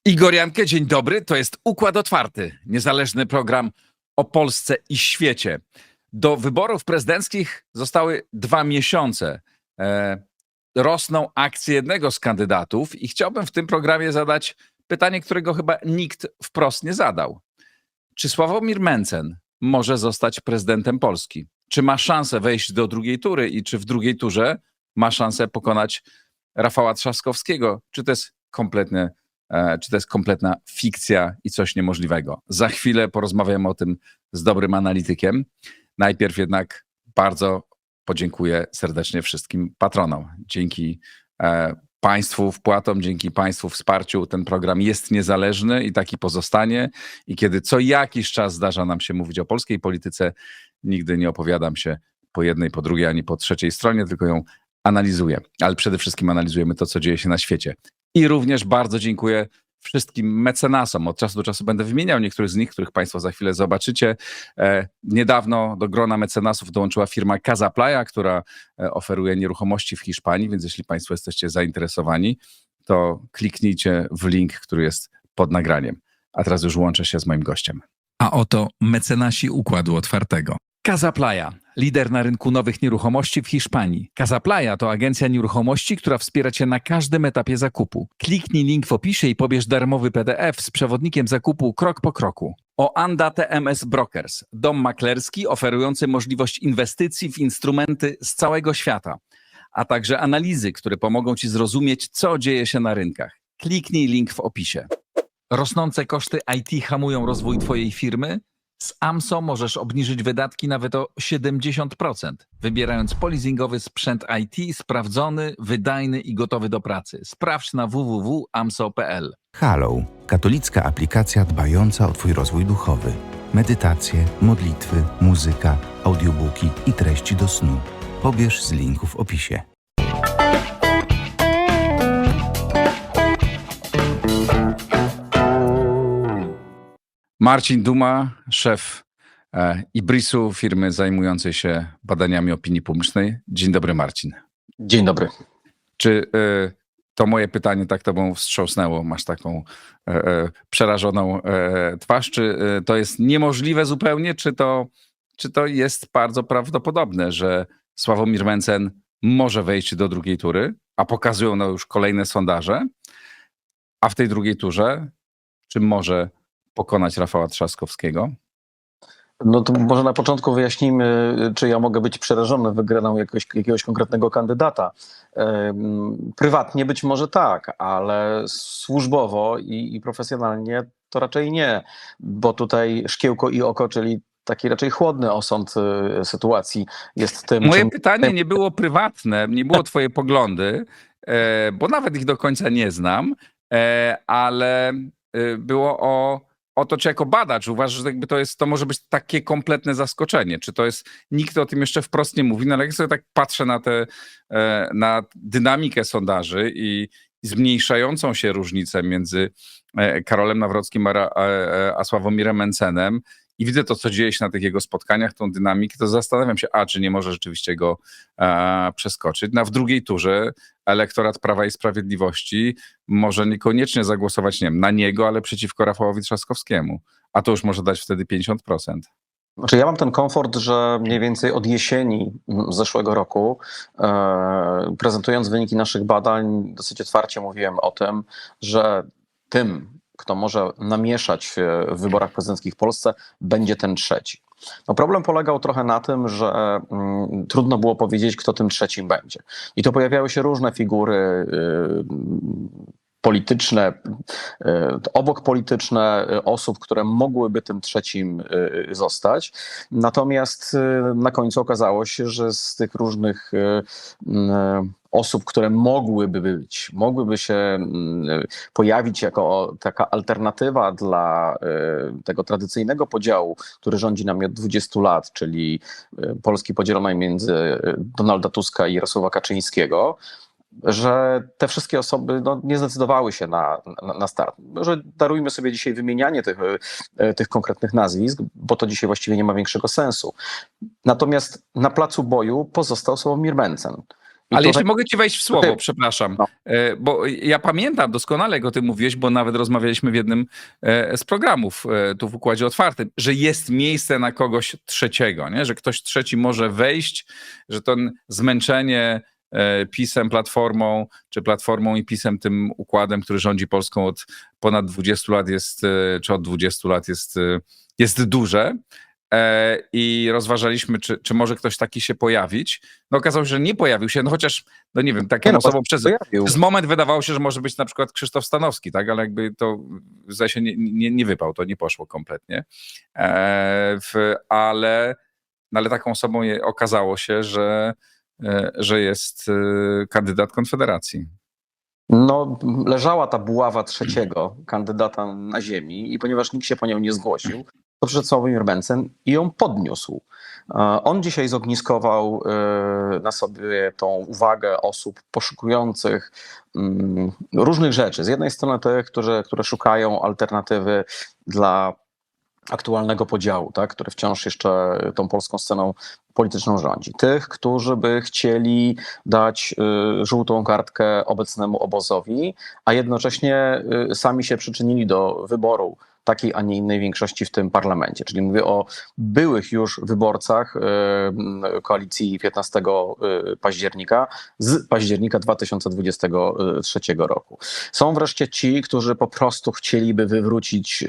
Igor Jankę, dzień dobry. To jest Układ Otwarty, niezależny program o Polsce i świecie. Do wyborów prezydenckich zostały 2 miesiące. Rosną akcje jednego z kandydatów i chciałbym w tym programie zadać pytanie, którego chyba nikt wprost nie zadał. Czy Sławomir Mencen może zostać prezydentem Polski? Czy ma szansę wejść do drugiej tury i czy w drugiej turze ma szansę pokonać Rafała Trzaskowskiego? Czy to jest kompletna fikcja i coś niemożliwego? Za chwilę porozmawiamy o tym z dobrym analitykiem. Najpierw jednak bardzo podziękuję serdecznie wszystkim patronom. Dzięki Państwu wpłatom, dzięki Państwu wsparciu ten program jest niezależny i taki pozostanie. I kiedy co jakiś czas zdarza nam się mówić o polskiej polityce, nigdy nie opowiadam się po jednej, po drugiej, ani po trzeciej stronie, tylko ją analizuję. Ale przede wszystkim analizujemy to, co dzieje się na świecie. I również bardzo dziękuję wszystkim mecenasom. Od czasu do czasu będę wymieniał niektórych z nich, których Państwo za chwilę zobaczycie. Niedawno do grona mecenasów dołączyła firma Casaplaya, która oferuje nieruchomości w Hiszpanii, więc jeśli Państwo jesteście zainteresowani, to kliknijcie w link, który jest pod nagraniem. A teraz już łączę się z moim gościem. A oto mecenasi Układu Otwartego. Casaplaya, lider na rynku nowych nieruchomości w Hiszpanii. Casaplaya to agencja nieruchomości, która wspiera Cię na każdym etapie zakupu. Kliknij link w opisie i pobierz darmowy PDF z przewodnikiem zakupu krok po kroku. Oanda TMS Brokers, dom maklerski oferujący możliwość inwestycji w instrumenty z całego świata, a także analizy, które pomogą Ci zrozumieć, co dzieje się na rynkach. Kliknij link w opisie. Rosnące koszty IT hamują rozwój Twojej firmy? Z AMSO możesz obniżyć wydatki nawet o 70%, wybierając polizingowy sprzęt IT sprawdzony, wydajny i gotowy do pracy. Sprawdź na www.amso.pl. Hallow, katolicka aplikacja dbająca o Twój rozwój duchowy. Medytacje, modlitwy, muzyka, audiobooki i treści do snu. Pobierz z linku w opisie. Marcin Duma, szef Ibrisu, firmy zajmującej się badaniami opinii publicznej. Dzień dobry, Marcin. Dzień dobry. Czy to moje pytanie tak tobą wstrząsnęło? Masz taką przerażoną twarz? Czy to jest niemożliwe zupełnie? Czy to jest bardzo prawdopodobne, że Sławomir Mencen może wejść do drugiej tury, a pokazują no już kolejne sondaże, a w tej drugiej turze czy może pokonać Rafała Trzaskowskiego? No to może na początku wyjaśnijmy, czy ja mogę być przerażony wygraną jakiegoś konkretnego kandydata. Prywatnie być może tak, ale służbowo i profesjonalnie to raczej nie, bo tutaj szkiełko i oko, czyli taki raczej chłodny osąd sytuacji jest tym. Moje pytanie nie było prywatne, nie było twoje poglądy, bo nawet ich do końca nie znam, ale było o to, czy jako badacz uważasz, że jakby to może być takie kompletne zaskoczenie. Czy to jest, nikt o tym jeszcze wprost nie mówi, no ale jak sobie tak patrzę na dynamikę sondaży i zmniejszającą się różnicę między Karolem Nawrockim a Sławomirem Mencenem i widzę to, co dzieje się na tych jego spotkaniach, tą dynamikę, to zastanawiam się, czy nie może rzeczywiście go przeskoczyć. No, w drugiej turze elektorat Prawa i Sprawiedliwości może niekoniecznie zagłosować, nie wiem, na niego, ale przeciwko Rafałowi Trzaskowskiemu. A to już może dać wtedy 50%. Znaczy ja mam ten komfort, że mniej więcej od jesieni zeszłego roku, prezentując wyniki naszych badań, dosyć otwarcie mówiłem o tym, że tym, kto może namieszać w wyborach prezydenckich w Polsce, będzie ten trzeci. No problem polegał trochę na tym, że trudno było powiedzieć, kto tym trzecim będzie. I to pojawiały się różne figury polityczne, obok polityczne osób, które mogłyby tym trzecim zostać. Natomiast na końcu okazało się, że z tych różnych osób, które mogłyby się pojawić jako taka alternatywa dla tego tradycyjnego podziału, który rządzi nami od 20 lat, czyli Polski podzielonej między Donalda Tuska i Jarosława Kaczyńskiego, że te wszystkie osoby nie zdecydowały się na start. Że darujmy sobie dzisiaj wymienianie tych konkretnych nazwisk, bo to dzisiaj właściwie nie ma większego sensu. Natomiast na placu boju pozostał Sławomir Mencen. I Ale tutaj, jeszcze mogę ci wejść w słowo, przepraszam. No. Bo ja pamiętam doskonale, jak o tym mówiłeś, bo nawet rozmawialiśmy w jednym z programów tu w Układzie Otwartym, że jest miejsce na kogoś trzeciego, nie? Że ktoś trzeci może wejść, że to zmęczenie PiS-em, Platformą, czy Platformą i PiS-em, tym układem, który rządzi Polską od ponad 20 lat jest, czy od 20 lat jest duże. I rozważaliśmy, czy może ktoś taki się pojawić. No okazało się, że nie pojawił się, no chociaż, no nie wiem, taką osobą przez moment wydawało się, że może być na przykład Krzysztof Stanowski, tak, ale jakby to zdaje się nie wypał, to nie poszło kompletnie. Ale taką osobą okazało się, że jest kandydat Konfederacji. No, leżała ta buława trzeciego kandydata na ziemi i ponieważ nikt się po nią nie zgłosił, to przyszedł Sławomir Mencen i ją podniósł. On dzisiaj zogniskował na sobie tą uwagę osób poszukujących różnych rzeczy. Z jednej strony tych, które szukają alternatywy dla aktualnego podziału, tak, który wciąż jeszcze tą polską sceną polityczną rządzi. Tych, którzy by chcieli dać żółtą kartkę obecnemu obozowi, a jednocześnie sami się przyczynili do wyboru takiej, a nie innej większości w tym parlamencie. Czyli mówię o byłych już wyborcach koalicji 15 października z października 2023 roku. Są wreszcie ci, którzy po prostu chcieliby wywrócić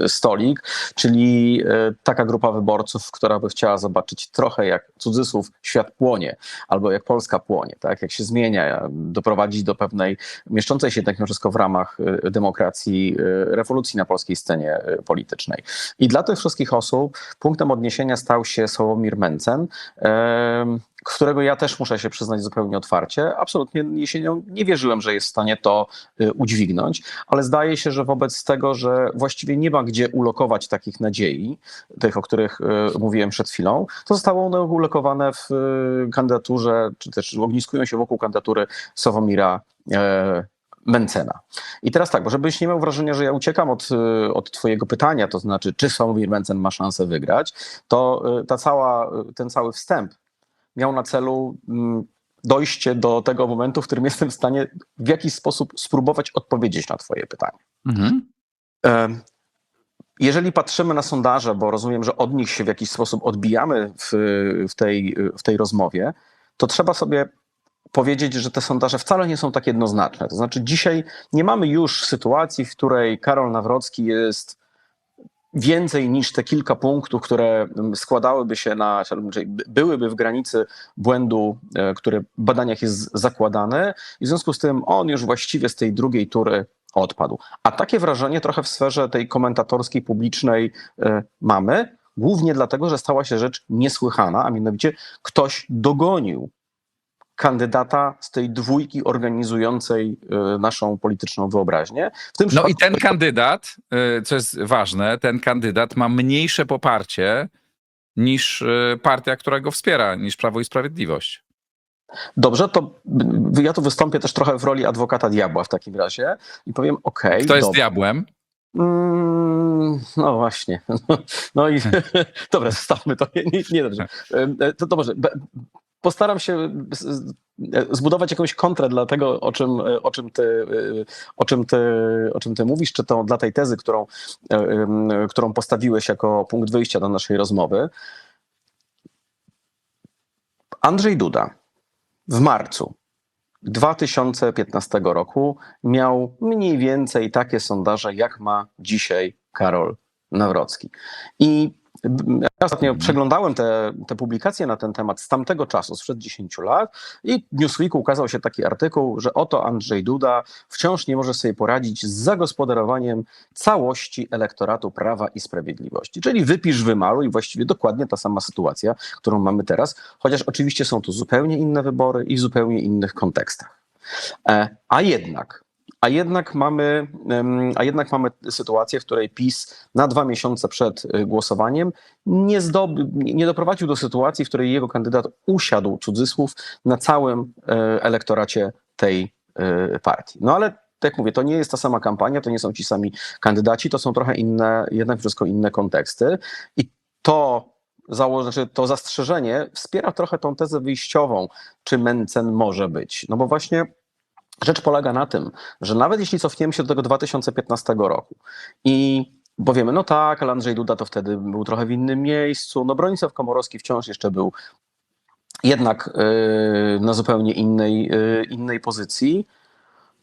stolik, czyli taka grupa wyborców, która by chciała zobaczyć trochę jak cudzysłów świat płonie, albo jak Polska płonie, tak, jak się zmienia, doprowadzić do pewnej mieszczącej się tak wszystko w ramach demokracji rewolucji na polskiej scenie politycznej. I dla tych wszystkich osób punktem odniesienia stał się Sławomir Mencen, którego ja też muszę się przyznać zupełnie otwarcie. Absolutnie jesienią nie wierzyłem, że jest w stanie to udźwignąć, ale zdaje się, że wobec tego, że właściwie nie ma gdzie ulokować takich nadziei, tych, o których mówiłem przed chwilą, to zostało one ulokowane w kandydaturze, czy też ogniskują się wokół kandydatury Sławomira Mencena. I teraz tak, bo żebyś nie miał wrażenia, że ja uciekam od twojego pytania, to znaczy, czy Sławomir Mencen ma szansę wygrać, to ten cały wstęp miał na celu dojście do tego momentu, w którym jestem w stanie w jakiś sposób spróbować odpowiedzieć na twoje pytanie. Mhm. Jeżeli patrzymy na sondaże, bo rozumiem, że od nich się w jakiś sposób odbijamy w tej rozmowie, to trzeba sobie powiedzieć, że te sondaże wcale nie są tak jednoznaczne. To znaczy dzisiaj nie mamy już sytuacji, w której Karol Nawrocki jest więcej niż te kilka punktów, które składałyby się czyli byłyby w granicy błędu, który w badaniach jest zakładany i w związku z tym on już właściwie z tej drugiej tury odpadł. A takie wrażenie trochę w sferze tej komentatorskiej, publicznej mamy, głównie dlatego, że stała się rzecz niesłychana, a mianowicie ktoś dogonił kandydata z tej dwójki organizującej naszą polityczną wyobraźnię. No i ten kandydat, co jest ważne, ten kandydat ma mniejsze poparcie niż partia, która go wspiera, niż Prawo i Sprawiedliwość. Dobrze, to ja tu wystąpię też trochę w roli adwokata diabła w takim razie i powiem okej. Kto jest diabłem? No właśnie. No i dobra, zostawmy to. Nie dobrze. To może postaram się zbudować jakąś kontrę dla tego, o czym ty mówisz, czy to dla tej tezy, którą postawiłeś jako punkt wyjścia do naszej rozmowy. Andrzej Duda w marcu 2015 roku miał mniej więcej takie sondaże, jak ma dzisiaj Karol Nawrocki. I ja ostatnio przeglądałem te publikacje na ten temat z tamtego czasu, sprzed 10 lat i w Newsweeku ukazał się taki artykuł, że oto Andrzej Duda wciąż nie może sobie poradzić z zagospodarowaniem całości elektoratu Prawa i Sprawiedliwości. Czyli wypisz, wymaluj, właściwie dokładnie ta sama sytuacja, którą mamy teraz, chociaż oczywiście są tu zupełnie inne wybory i w zupełnie innych kontekstach. A jednak mamy sytuację, w której PiS na 2 miesiące przed głosowaniem nie doprowadził do sytuacji, w której jego kandydat usiadł, cudzysłów, na całym elektoracie tej partii. No ale tak jak mówię, to nie jest ta sama kampania, to nie są ci sami kandydaci, to są trochę inne, jednak wszystko inne konteksty. I to, znaczy to zastrzeżenie wspiera trochę tą tezę wyjściową, czy Mencen może być. No bo właśnie rzecz polega na tym, że nawet jeśli cofniemy się do tego 2015 roku i powiemy, no tak, ale Andrzej Duda to wtedy był trochę w innym miejscu, no Bronisław Komorowski wciąż jeszcze był jednak na zupełnie innej pozycji,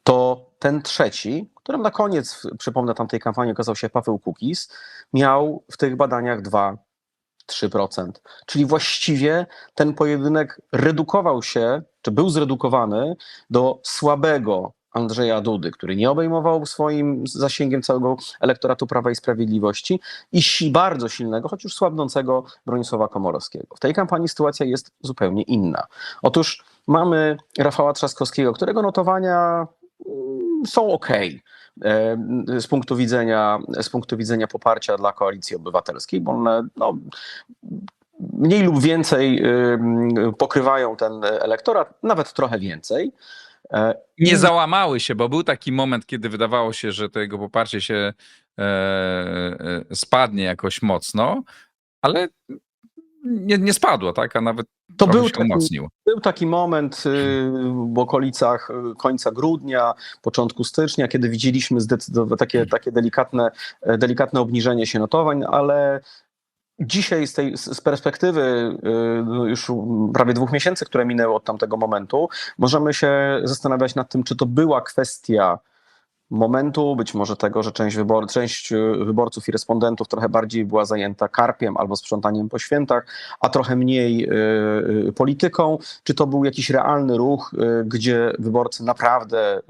to ten trzeci, którym na koniec, przypomnę, tamtej kampanii okazał się Paweł Kukiz, miał w tych badaniach 2–3%. Czyli właściwie ten pojedynek redukował się, czy był zredukowany do słabego Andrzeja Dudy, który nie obejmował swoim zasięgiem całego elektoratu Prawa i Sprawiedliwości, i bardzo silnego, choć już słabnącego Bronisława Komorowskiego. W tej kampanii sytuacja jest zupełnie inna. Otóż mamy Rafała Trzaskowskiego, którego notowania są okej z punktu widzenia poparcia dla Koalicji Obywatelskiej, bo one mniej lub więcej pokrywają ten elektorat, nawet trochę więcej. Nie załamały się, bo był taki moment, kiedy wydawało się, że to jego poparcie się spadnie jakoś mocno, ale nie spadło, tak? A nawet To trochę się umocnił. był taki moment w okolicach końca grudnia, początku stycznia, kiedy widzieliśmy takie delikatne obniżenie się notowań, ale dzisiaj z perspektywy już prawie 2 miesięcy, które minęły od tamtego momentu, możemy się zastanawiać nad tym, czy to była kwestia momentu, być może tego, że część wyborców i respondentów trochę bardziej była zajęta karpiem albo sprzątaniem po świętach, a trochę mniej polityką, czy to był jakiś realny ruch, gdzie wyborcy naprawdę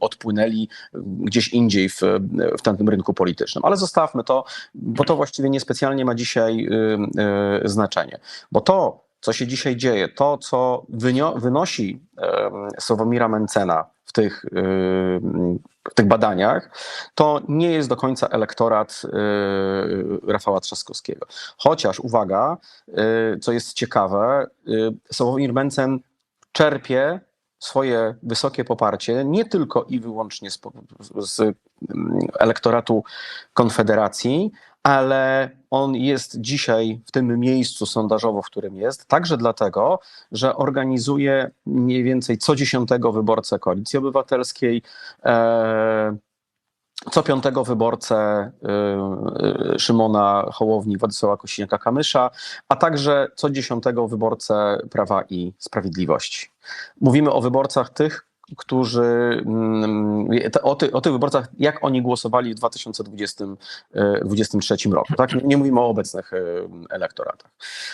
odpłynęli gdzieś indziej w tamtym rynku politycznym. Ale zostawmy to, bo to właściwie niespecjalnie ma dzisiaj znaczenie. Bo to, co się dzisiaj dzieje, to, co wynosi Sławomira Mencena w tych badaniach, to nie jest do końca elektorat Rafała Trzaskowskiego. Chociaż, uwaga, co jest ciekawe, Sławomir Mencen czerpie swoje wysokie poparcie nie tylko i wyłącznie z elektoratu Konfederacji, ale on jest dzisiaj w tym miejscu sondażowo, w którym jest, także dlatego, że organizuje mniej więcej co 10. wyborcę Koalicji Obywatelskiej, co 5. wyborcę Szymona Hołowni, Władysława Kosiniaka-Kamysza, a także co 10. wyborcę Prawa i Sprawiedliwości. Mówimy o wyborcach tych, o tych wyborcach, jak oni głosowali w 2023 roku. Tak? Nie mówimy o obecnych elektoratach.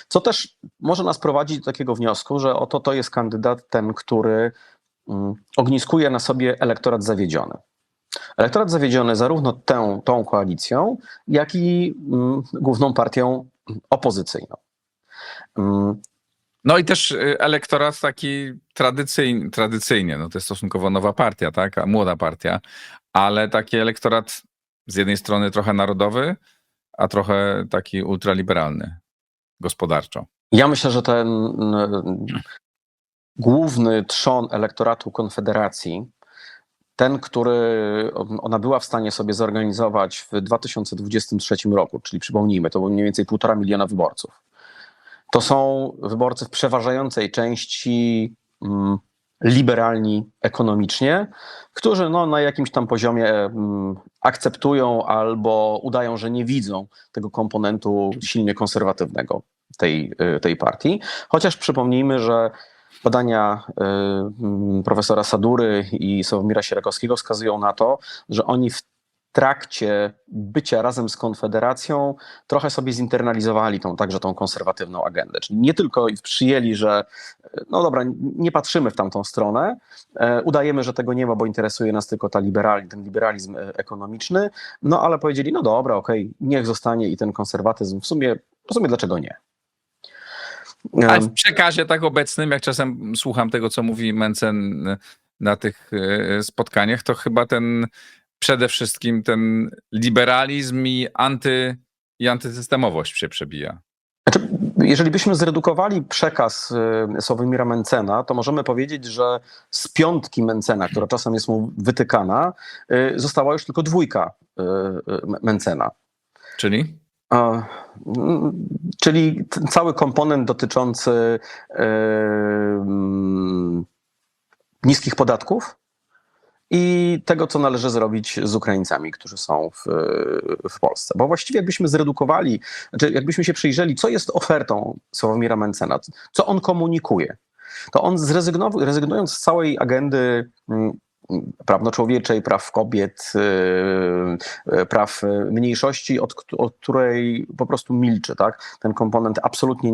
Co też może nas prowadzić do takiego wniosku, że oto to jest kandydat ten, który ogniskuje na sobie elektorat zawiedziony. Elektorat zawiedziony zarówno tą koalicją, jak i główną partią opozycyjną. No i też elektorat taki tradycyjnie, no to jest stosunkowo nowa partia, tak, a młoda partia, ale taki elektorat z jednej strony trochę narodowy, a trochę taki ultraliberalny gospodarczo. Ja myślę, że ten główny trzon elektoratu Konfederacji, ten, który ona była w stanie sobie zorganizować w 2023 roku, czyli przypomnijmy, to było mniej więcej 1,5 miliona wyborców. To są wyborcy w przeważającej części liberalni ekonomicznie, którzy na jakimś tam poziomie akceptują albo udają, że nie widzą tego komponentu silnie konserwatywnego tej partii. Chociaż przypomnijmy, że badania profesora Sadury i Sławomira Sierakowskiego wskazują na to, że oni w trakcie bycia razem z Konfederacją trochę sobie zinternalizowali także tą konserwatywną agendę. Czyli nie tylko przyjęli, że no dobra, nie patrzymy w tamtą stronę, udajemy, że tego nie ma, bo interesuje nas tylko ten liberalizm ekonomiczny, no ale powiedzieli, no dobra, okej, niech zostanie i ten konserwatyzm w sumie dlaczego nie? Ale w przekazie tak obecnym, jak czasem słucham tego, co mówi Mencen na tych spotkaniach, to chyba przede wszystkim ten liberalizm i antysystemowość się przebija. Znaczy, jeżeli byśmy zredukowali przekaz Sławomira Mencena, to możemy powiedzieć, że z 5 Mencena, która czasem jest mu wytykana, została już tylko 2 Mencena. Czyli? Czyli cały komponent dotyczący niskich podatków i tego, co należy zrobić z Ukraińcami, którzy są w Polsce. Bo właściwie jakbyśmy zredukowali, znaczy jakbyśmy się przyjrzeli, co jest ofertą Sławomira Mentzena, co on komunikuje, to on rezygnując z całej agendy prawnoczłowieczej, praw kobiet, praw mniejszości, od której po prostu milczy, tak? Ten komponent absolutnie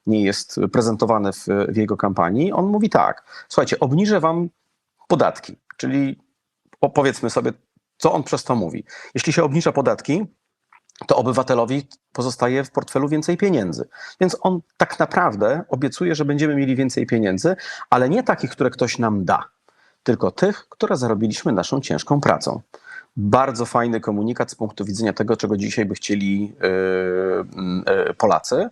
nie jest prezentowany w jego kampanii. On mówi tak, słuchajcie, obniżę wam podatki, czyli powiedzmy sobie, co on przez to mówi. Jeśli się obniża podatki, to obywatelowi pozostaje w portfelu więcej pieniędzy. Więc on tak naprawdę obiecuje, że będziemy mieli więcej pieniędzy, ale nie takich, które ktoś nam da, tylko tych, które zarobiliśmy naszą ciężką pracą. Bardzo fajny komunikat z punktu widzenia tego, czego dzisiaj by chcieli Polacy.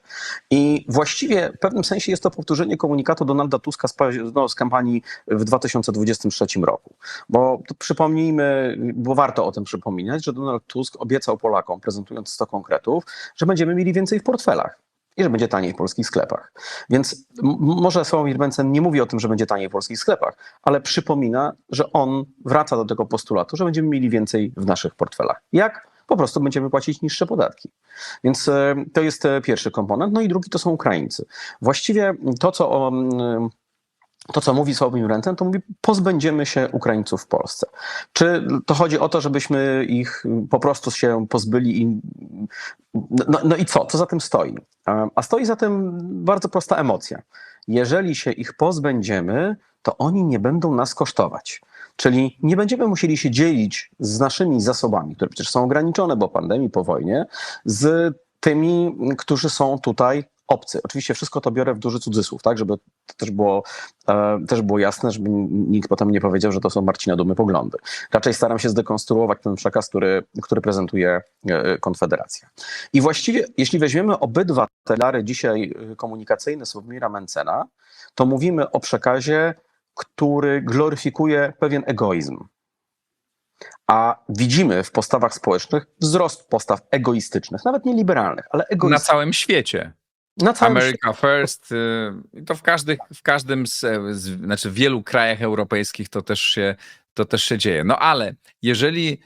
I właściwie w pewnym sensie jest to powtórzenie komunikatu Donalda Tuska z kampanii w 2023 roku. Bo przypomnijmy, bo warto o tym przypominać, że Donald Tusk obiecał Polakom, prezentując 100 konkretów, że będziemy mieli więcej w portfelach i że będzie taniej w polskich sklepach. Więc może Sławomir Mentzen nie mówi o tym, że będzie taniej w polskich sklepach, ale przypomina, że on wraca do tego postulatu, że będziemy mieli więcej w naszych portfelach. Jak? Po prostu będziemy płacić niższe podatki. Więc to jest pierwszy komponent. No i drugi to są Ukraińcy. Właściwie to, co mówi Sławomir Mentzen, to mówi, pozbędziemy się Ukraińców w Polsce. Czy to chodzi o to, żebyśmy ich po prostu się pozbyli i no i co? Co za tym stoi? A stoi za tym bardzo prosta emocja. Jeżeli się ich pozbędziemy, to oni nie będą nas kosztować. Czyli nie będziemy musieli się dzielić z naszymi zasobami, które przecież są ograniczone, bo pandemii, po wojnie, z tymi, którzy są tutaj obcy. Oczywiście wszystko to biorę w duży cudzysłów, tak, żeby to też było jasne, żeby nikt potem nie powiedział, że to są Marcina Dumy poglądy. Raczej staram się zdekonstruować ten przekaz, który prezentuje Konfederacja. I właściwie, jeśli weźmiemy obydwa te filary dzisiaj komunikacyjne Sławomira Mentzena, to mówimy o przekazie, który gloryfikuje pewien egoizm. A widzimy w postawach społecznych wzrost postaw egoistycznych, nawet nie liberalnych, ale egoistycznych. Na całym świecie. Na całym America First. I to w każdym znaczy w wielu krajach europejskich to też się dzieje. No ale jeżeli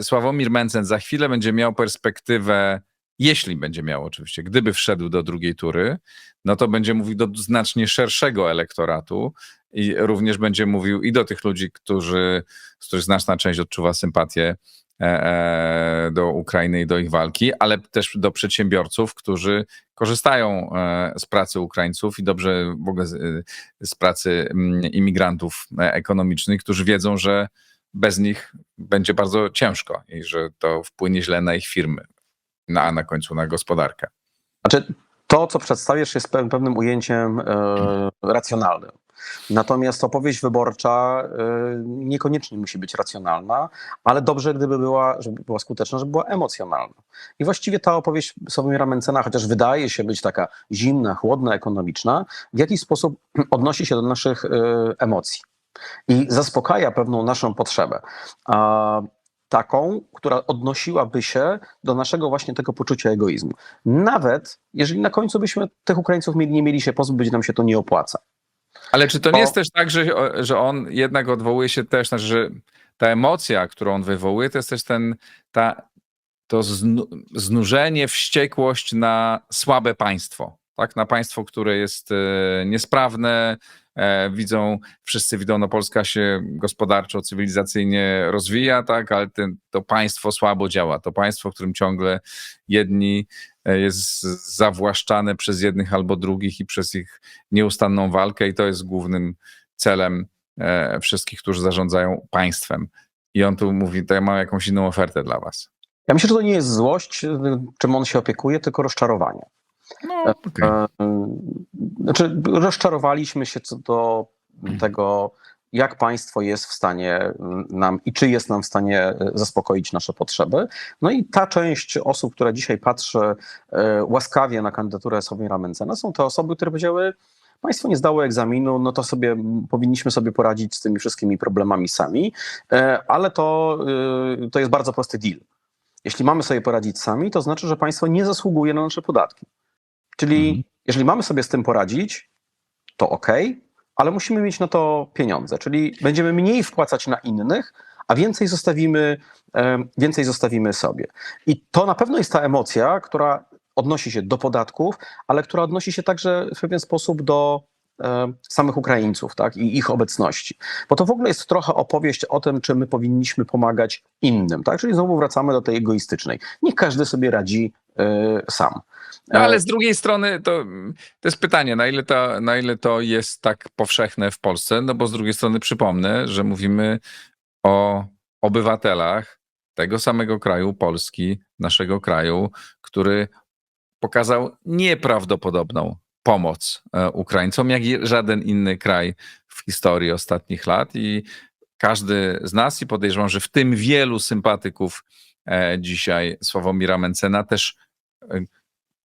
Sławomir Mentzen za chwilę będzie miał perspektywę, jeśli będzie miał oczywiście, gdyby wszedł do drugiej tury, no to będzie mówił do znacznie szerszego elektoratu i również będzie mówił i do tych ludzi, z których znaczna część odczuwa sympatię do Ukrainy i do ich walki, ale też do przedsiębiorców, którzy korzystają z pracy Ukraińców i dobrze w ogóle z pracy imigrantów ekonomicznych, którzy wiedzą, że bez nich będzie bardzo ciężko i że to wpłynie źle na ich firmy, a na końcu na gospodarkę. Znaczy, to, co przedstawiasz, jest pewnym ujęciem racjonalnym. Natomiast opowieść wyborcza niekoniecznie musi być racjonalna, ale dobrze, gdyby żeby była skuteczna, żeby była emocjonalna. I właściwie ta opowieść Sławomira Mentzena, chociaż wydaje się być taka zimna, chłodna, ekonomiczna, w jakiś sposób odnosi się do naszych emocji i zaspokaja pewną naszą potrzebę. Taką, która odnosiłaby się do naszego właśnie tego poczucia egoizmu. Nawet jeżeli na końcu byśmy tych Ukraińców nie mieli się pozbyć, nam się to nie opłaca. Ale czy to nie jest też tak, że on jednak odwołuje się też, znaczy, że ta emocja, którą on wywołuje, to jest też to znużenie, wściekłość na słabe państwo, tak? Na państwo, które jest niesprawne, wszyscy widzą, no Polska się gospodarczo, cywilizacyjnie rozwija, tak, ale to państwo słabo działa. To państwo, w którym ciągle jedni jest zawłaszczane przez jednych albo drugich i przez ich nieustanną walkę i to jest głównym celem wszystkich, którzy zarządzają państwem. I on tu mówi, to ja mam jakąś inną ofertę dla was. Ja myślę, że to nie jest złość, czym on się opiekuje, tylko rozczarowanie. No, okay. Znaczy, rozczarowaliśmy się co do tego, jak państwo jest w stanie nam i czy jest nam w stanie zaspokoić nasze potrzeby. No i ta część osób, która dzisiaj patrzy łaskawie na kandydaturę Sławomira Mentzena, są te osoby, które powiedziały, państwo nie zdało egzaminu, no to powinniśmy sobie poradzić z tymi wszystkimi problemami sami, ale to jest bardzo prosty deal. jeśli mamy sobie poradzić sami, to znaczy, że państwo nie zasługuje na nasze podatki. Czyli jeżeli mamy sobie z tym poradzić, to okej, ale musimy mieć na to pieniądze. Czyli będziemy mniej wpłacać na innych, a więcej zostawimy sobie. I to na pewno jest ta emocja, która odnosi się do podatków, ale która odnosi się także w pewien sposób do samych Ukraińców, tak, i ich obecności. Bo to w ogóle jest trochę opowieść o tym, czy my powinniśmy pomagać innym, tak? Czyli znowu wracamy do tej egoistycznej. Niech każdy sobie radzi sam. No ale z drugiej strony to jest pytanie, na ile to jest tak powszechne w Polsce, no bo z drugiej strony przypomnę, że mówimy o obywatelach tego samego kraju, Polski, naszego kraju, który pokazał nieprawdopodobną pomoc Ukraińcom, jak i żaden inny kraj w historii ostatnich lat. I każdy z nas, i podejrzewam, że w tym wielu sympatyków dzisiaj Sławomira Mencena też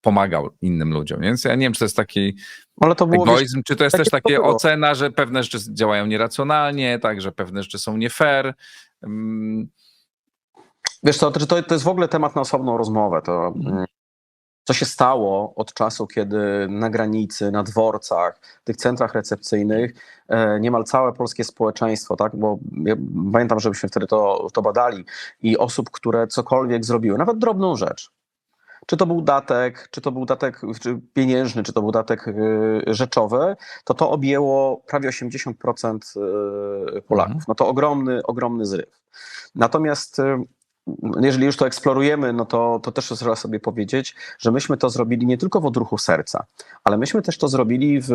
pomagał innym ludziom. Więc ja nie wiem, czy to jest taki Ale to było, egoizm, czy to jest też takie było. ocena, że pewne rzeczy działają nieracjonalnie, tak, że pewne rzeczy są nie fair. Wiesz co, to jest w ogóle temat na osobną rozmowę. To co się stało od czasu, kiedy na granicy, na dworcach, w tych centrach recepcyjnych niemal całe polskie społeczeństwo, tak? Bo ja pamiętam, żebyśmy wtedy to badali, i osób, które cokolwiek zrobiły, nawet drobną rzecz. Czy to był datek czy pieniężny, czy to był datek rzeczowy, to objęło prawie 80% Polaków. No to ogromny zryw. Natomiast jeżeli już to eksplorujemy, no to też trzeba sobie powiedzieć, że myśmy to zrobili nie tylko w odruchu serca, ale myśmy też to zrobili w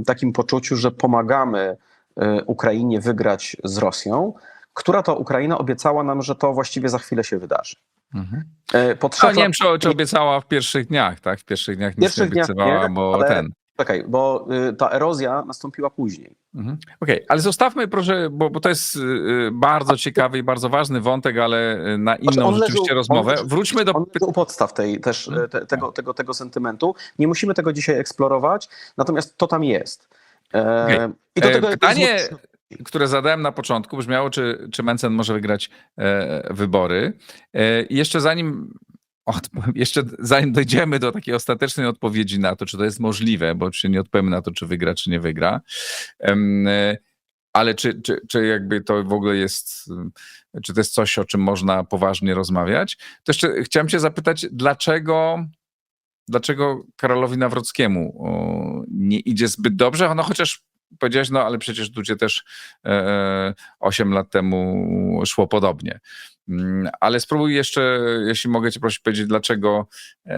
takim poczuciu, że pomagamy Ukrainie wygrać z Rosją, która to Ukraina obiecała nam, że to właściwie za chwilę się wydarzy. Nie wiem, czy obiecała w pierwszych dniach, tak? W pierwszych dniach nic nie obiecywała, bo ta erozja nastąpiła później. Okej, ale zostawmy proszę, bo to jest bardzo ciekawy i bardzo ważny wątek, ale na inną rzeczywiście rozmowę. Wróćmy do u podstaw tego sentymentu. Nie musimy tego dzisiaj eksplorować, natomiast to tam jest. I do tego pytanie, które zadałem na początku, brzmiało, czy Mencen może wygrać wybory. I jeszcze zanim dojdziemy do takiej ostatecznej odpowiedzi na to, czy to jest możliwe, bo się nie odpowiemy na to, czy wygra, czy nie wygra, ale czy jakby to w ogóle jest, czy to jest coś, o czym można poważnie rozmawiać, to jeszcze chciałem cię zapytać, dlaczego Karolowi Nawrockiemu nie idzie zbyt dobrze? No chociaż powiedziałeś, no ale przecież tu cię też 8 lat temu szło podobnie. Ale spróbuj jeszcze, jeśli mogę cię prosić powiedzieć,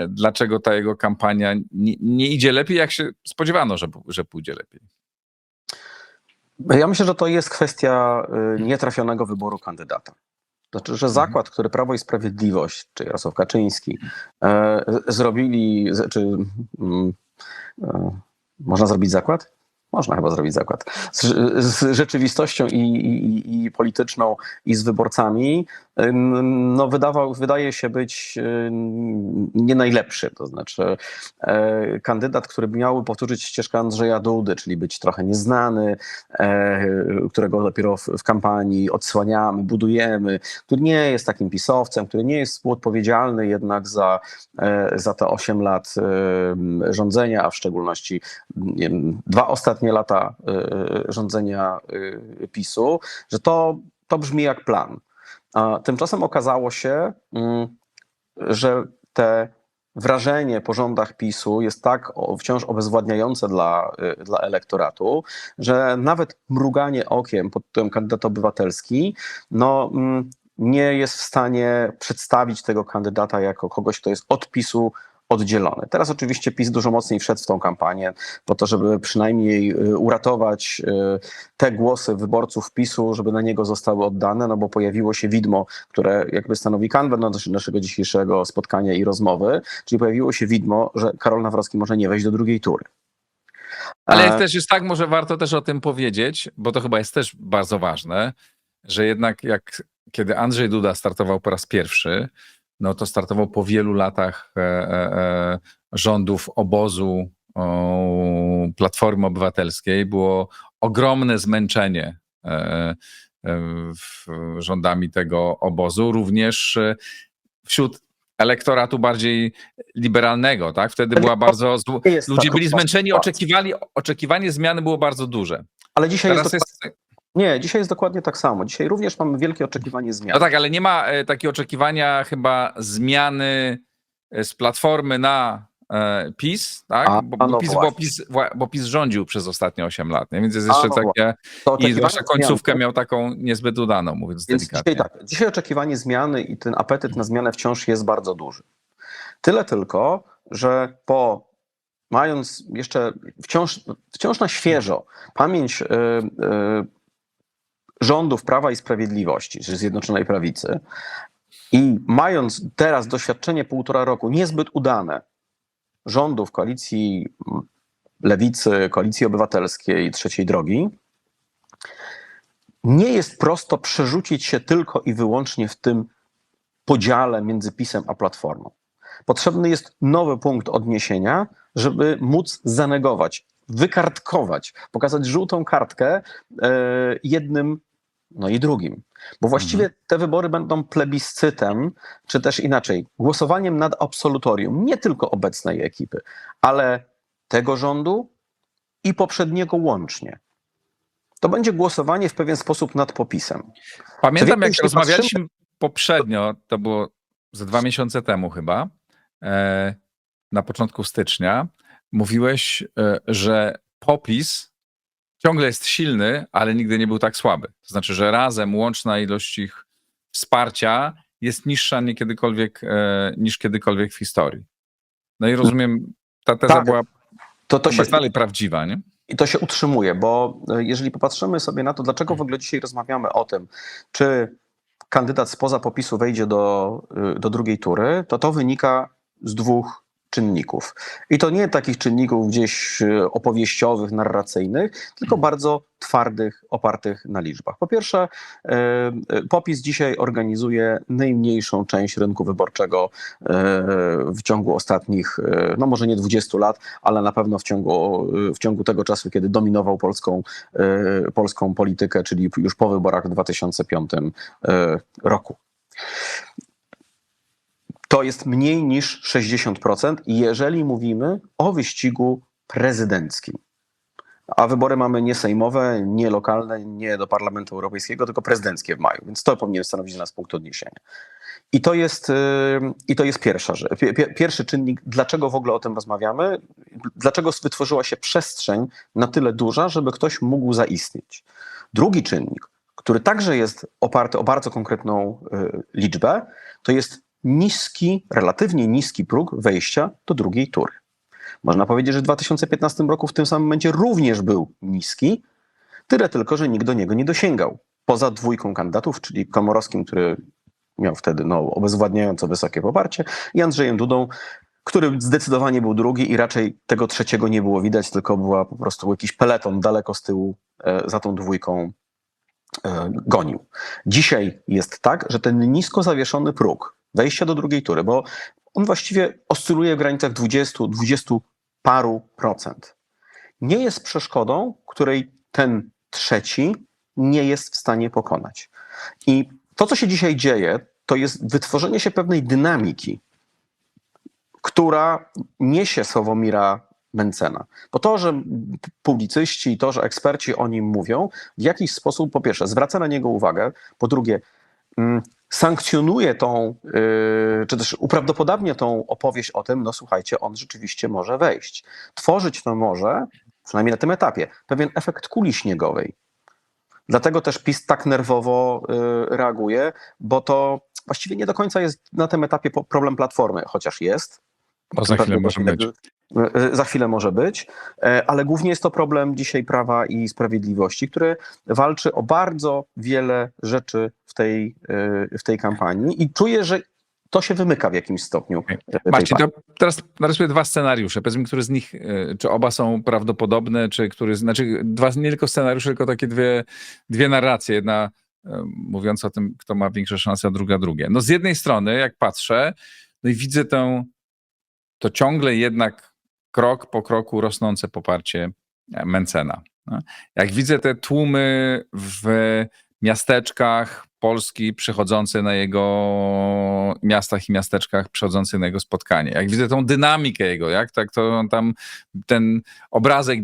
dlaczego ta jego kampania nie idzie lepiej, jak się spodziewano, że pójdzie lepiej. Ja myślę, że to jest kwestia nietrafionego wyboru kandydata. Znaczy, że zakład, który Prawo i Sprawiedliwość, czy Jarosław Kaczyński zrobili, można zrobić zakład? Można chyba zrobić zakład. Z rzeczywistością i polityczną, i z wyborcami, no wydaje się być nie najlepszy. To znaczy kandydat, który miałby powtórzyć ścieżkę Andrzeja Dudy, czyli być trochę nieznany, którego dopiero w kampanii odsłaniamy, budujemy, który nie jest takim pisowcem, który nie jest współodpowiedzialny jednak za te 8 lat rządzenia, a w szczególności 2 ostatnie lata rządzenia PiS-u, że to brzmi jak plan. A tymczasem okazało się, że te wrażenie po rządach PiS-u jest tak wciąż obezwładniające dla elektoratu, że nawet mruganie okiem pod tytułem kandydat obywatelski, no, nie jest w stanie przedstawić tego kandydata jako kogoś, kto jest od PiS-u oddzielony. Teraz oczywiście PiS dużo mocniej wszedł w tą kampanię po to, żeby przynajmniej uratować te głosy wyborców PiS-u, żeby na niego zostały oddane, no bo pojawiło się widmo, które jakby stanowi kanwę naszego dzisiejszego spotkania i rozmowy, czyli pojawiło się widmo, że Karol Nawrocki może nie wejść do drugiej tury. Ale też jest tak, może warto też o tym powiedzieć, bo to chyba jest też bardzo ważne, że jednak kiedy Andrzej Duda startował po raz pierwszy, no to startował po wielu latach rządów obozu Platformy Obywatelskiej. Było ogromne zmęczenie rządami tego obozu. Również wśród elektoratu bardziej liberalnego, tak? Wtedy była bardzo... jest Ludzie taka byli zmęczeni, sytuacja. oczekiwanie zmiany było bardzo duże. Ale dzisiaj Teraz jest... Nie, dzisiaj jest dokładnie tak samo. Dzisiaj również mamy wielkie oczekiwanie zmian. No tak, ale nie ma takiego oczekiwania chyba zmiany z Platformy na PiS, tak? Bo PiS rządził przez ostatnie 8 lat, nie? Więc jest jeszcze takie... I zwłaszcza końcówkę miał taką niezbyt udaną, mówiąc delikatnie. Dzisiaj oczekiwanie zmiany i ten apetyt na zmianę wciąż jest bardzo duży. Tyle tylko, że mając jeszcze wciąż na świeżo pamięć rządów Prawa i Sprawiedliwości, czy Zjednoczonej Prawicy, i mając teraz doświadczenie 1,5 roku niezbyt udane rządów koalicji Lewicy, Koalicji Obywatelskiej, Trzeciej Drogi, nie jest prosto przerzucić się tylko i wyłącznie w tym podziale między PiS-em a Platformą. Potrzebny jest nowy punkt odniesienia, żeby móc zanegować, wykartkować, pokazać żółtą kartkę jednym, no i drugim. Bo właściwie te wybory będą plebiscytem, czy też inaczej, głosowaniem nad absolutorium nie tylko obecnej ekipy, ale tego rządu i poprzedniego łącznie. To będzie głosowanie w pewien sposób nad PO-PiS-em. Pamiętam, jak rozmawialiśmy poprzednio, to było ze 2 miesiące temu chyba, na początku stycznia, mówiłeś, że PO-PiS ciągle jest silny, ale nigdy nie był tak słaby. To znaczy, że razem łączna ilość ich wsparcia jest niższa niż kiedykolwiek w historii. No i rozumiem, ta teza była dalej prawdziwa, nie? I to się utrzymuje, bo jeżeli popatrzymy sobie na to, dlaczego w ogóle dzisiaj rozmawiamy o tym, czy kandydat spoza PO-PiS-u wejdzie do drugiej tury, to wynika z 2 czynników. I to nie takich czynników gdzieś opowieściowych, narracyjnych, tylko bardzo twardych, opartych na liczbach. Po pierwsze, PO-PiS dzisiaj organizuje najmniejszą część rynku wyborczego w ciągu ostatnich, no może nie 20 lat, ale na pewno w ciągu tego czasu, kiedy dominował polską politykę, czyli już po wyborach w 2005 roku. To jest mniej niż 60%, jeżeli mówimy o wyścigu prezydenckim. A wybory mamy nie sejmowe, nie lokalne, nie do Parlamentu Europejskiego, tylko prezydenckie w maju, więc to powinien stanowić dla nas punkt odniesienia. I to jest pierwszy czynnik, dlaczego w ogóle o tym rozmawiamy, dlaczego wytworzyła się przestrzeń na tyle duża, żeby ktoś mógł zaistnieć. Drugi czynnik, który także jest oparty o bardzo konkretną liczbę, to jest relatywnie niski próg wejścia do drugiej tury. Można powiedzieć, że w 2015 roku w tym samym momencie również był niski, tyle tylko, że nikt do niego nie dosięgał. Poza 2 kandydatów, czyli Komorowskim, który miał wtedy obezwładniająco wysokie poparcie, i Andrzejem Dudą, który zdecydowanie był drugi i raczej tego trzeciego nie było widać, tylko była po prostu jakiś peleton daleko z tyłu za tą 2 gonił. Dzisiaj jest tak, że ten nisko zawieszony próg wejścia do drugiej tury, bo on właściwie oscyluje w granicach 20 paru procent, nie jest przeszkodą, której ten trzeci nie jest w stanie pokonać. I to, co się dzisiaj dzieje, to jest wytworzenie się pewnej dynamiki, która niesie Sławomira Mentzena. Bo to, że publicyści, to, że eksperci o nim mówią, w jakiś sposób, po pierwsze, zwraca na niego uwagę, po drugie, sankcjonuje czy też uprawdopodobnia tą opowieść o tym, no słuchajcie, on rzeczywiście może wejść. Tworzyć to może, przynajmniej na tym etapie, pewien efekt kuli śniegowej. Dlatego też PiS tak nerwowo reaguje, bo to właściwie nie do końca jest na tym etapie problem Platformy, chociaż jest. Bo za chwilę może być. Za chwilę może być, ale głównie jest to problem dzisiaj Prawa i Sprawiedliwości, które walczy o bardzo wiele rzeczy w tej kampanii i czuję, że to się wymyka w jakimś stopniu. Marcin, to teraz narysuję 2 scenariusze. Powiedz mi, który z nich, czy oba są prawdopodobne, czy nie tylko scenariusze, tylko takie dwie narracje. Jedna mówiąca o tym, kto ma większe szanse, a druga drugie. No z jednej strony, jak patrzę, no i widzę to ciągle jednak krok po kroku rosnące poparcie Mentzena. Jak widzę te tłumy w miasteczkach Polski przychodzące na jego miastach i miasteczkach przychodzących na jego spotkanie. Jak widzę tą dynamikę jego, jak tak to on tam, ten obrazek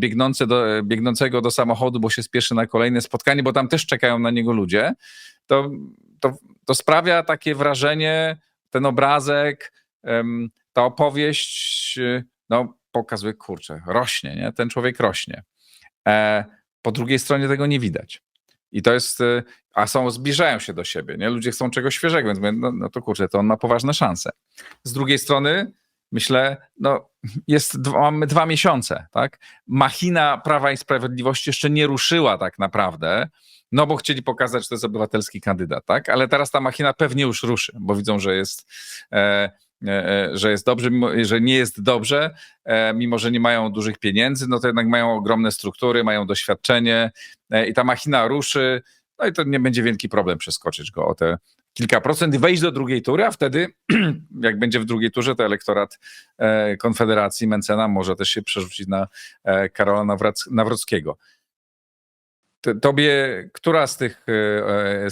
biegnącego do samochodu, bo się spieszy na kolejne spotkanie, bo tam też czekają na niego ludzie, to sprawia takie wrażenie, ten obrazek, ta opowieść, no pokazuje, kurczę, rośnie, nie? Ten człowiek rośnie. Po drugiej stronie tego nie widać. I to jest, zbliżają się do siebie, nie? Ludzie chcą czegoś świeżego, więc mówię, no to kurczę, to on ma poważne szanse. Z drugiej strony myślę, no mamy 2 miesiące, tak? Machina Prawa i Sprawiedliwości jeszcze nie ruszyła tak naprawdę, no bo chcieli pokazać, że to jest obywatelski kandydat, tak? Ale teraz ta machina pewnie już ruszy, bo widzą, że jest dobrze, że nie jest dobrze, mimo że nie mają dużych pieniędzy, no to jednak mają ogromne struktury, mają doświadczenie i ta machina ruszy, no i to nie będzie wielki problem przeskoczyć go o te kilka procent i wejść do drugiej tury, a wtedy jak będzie w drugiej turze, to elektorat Konfederacji Mentzena może też się przerzucić na Karola Nawrockiego. Tobie, która z